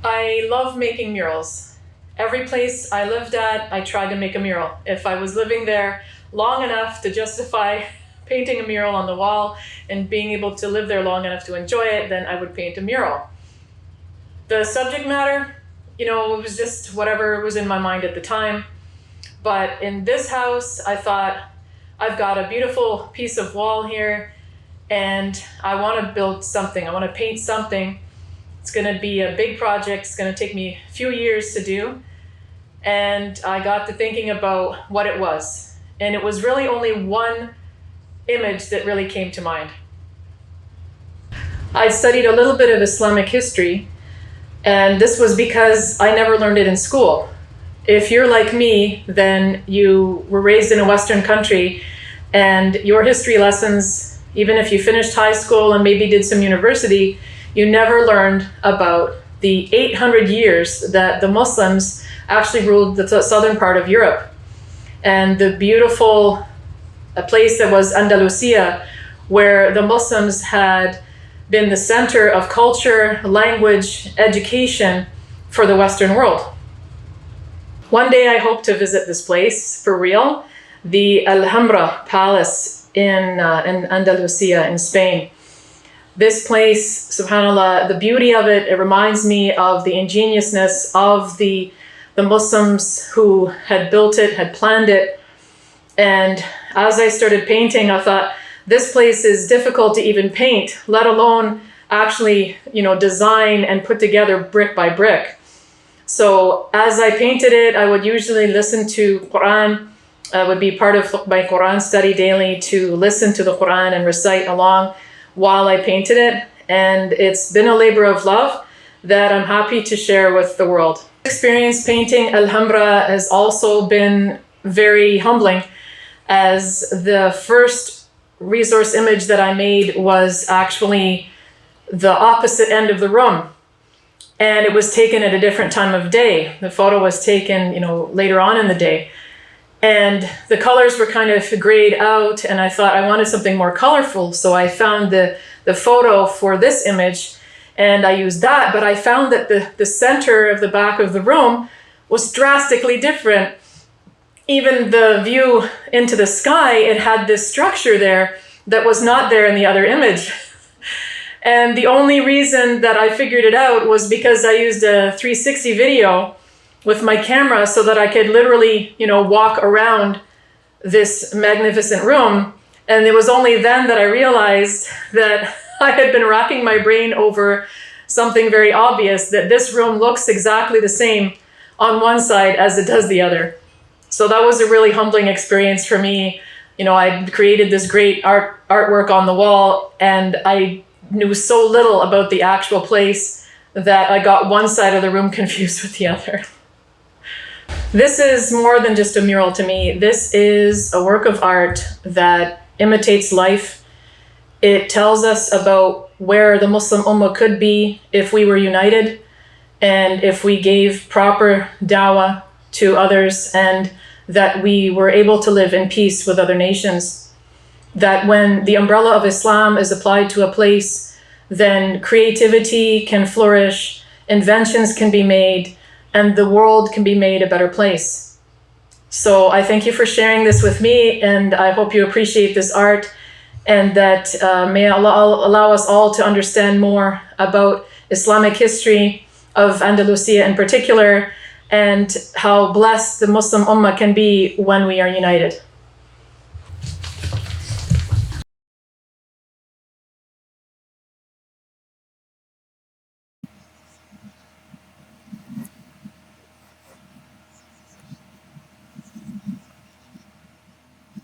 I love making murals. Every place I lived at, I tried to make a mural. If I was living there long enough to justify painting a mural on the wall and being able to live there long enough to enjoy it, then I would paint a mural. The subject matter, it was just whatever was in my mind at the time. But in this house, I thought, I've got a beautiful piece of wall here and I want to build something. I want to paint something. It's going to be a big project. It's going to take me a few years to do. And I got to thinking about what it was. And it was really only one image that really came to mind. I studied a little bit of Islamic history, and this was because I never learned it in school. If you're like me, then you were raised in a Western country, and your history lessons, even if you finished high school and maybe did some university, you never learned about the 800 years that the Muslims actually ruled the southern part of Europe. And the beautiful place that was Andalusia, where the Muslims had been the center of culture, language, education for the Western world. One day I hope to visit this place for real, the Alhambra Palace in Andalusia in Spain. This place, subhanAllah, the beauty of it, it reminds me of the ingeniousness of the Muslims who had built it, had planned it. And as I started painting, I thought, this place is difficult to even paint, let alone actually, design and put together brick by brick. So as I painted it, I would usually listen to Quran. I would be part of my Quran study daily to listen to the Quran and recite along while I painted it. And it's been a labor of love that I'm happy to share with the world. Experience painting Alhambra has also been very humbling, as the first resource image that I made was actually the opposite end of the room. And it was taken at a different time of day. The photo was taken, later on in the day. And the colors were kind of grayed out, and I thought I wanted something more colorful. So I found the photo for this image, and I used that, but I found that the center of the back of the room was drastically different. Even the view into the sky, it had this structure there that was not there in the other image. And the only reason that I figured it out was because I used a 360 video with my camera so that I could literally, walk around this magnificent room. And it was only then that I realized that I had been racking my brain over something very obvious, that this room looks exactly the same on one side as it does the other. So that was a really humbling experience for me. I created this great artwork on the wall, and I knew so little about the actual place that I got one side of the room confused with the other. This is more than just a mural to me. This is a work of art that imitates life. It tells us about where the Muslim Ummah could be if we were united and if we gave proper dawah to others, and that we were able to live in peace with other nations. That when the umbrella of Islam is applied to a place, then creativity can flourish, inventions can be made, and the world can be made a better place. So I thank you for sharing this with me, and I hope you appreciate this art, and that may Allah allow us all to understand more about Islamic history of Andalusia in particular, and how blessed the Muslim Ummah can be when we are united.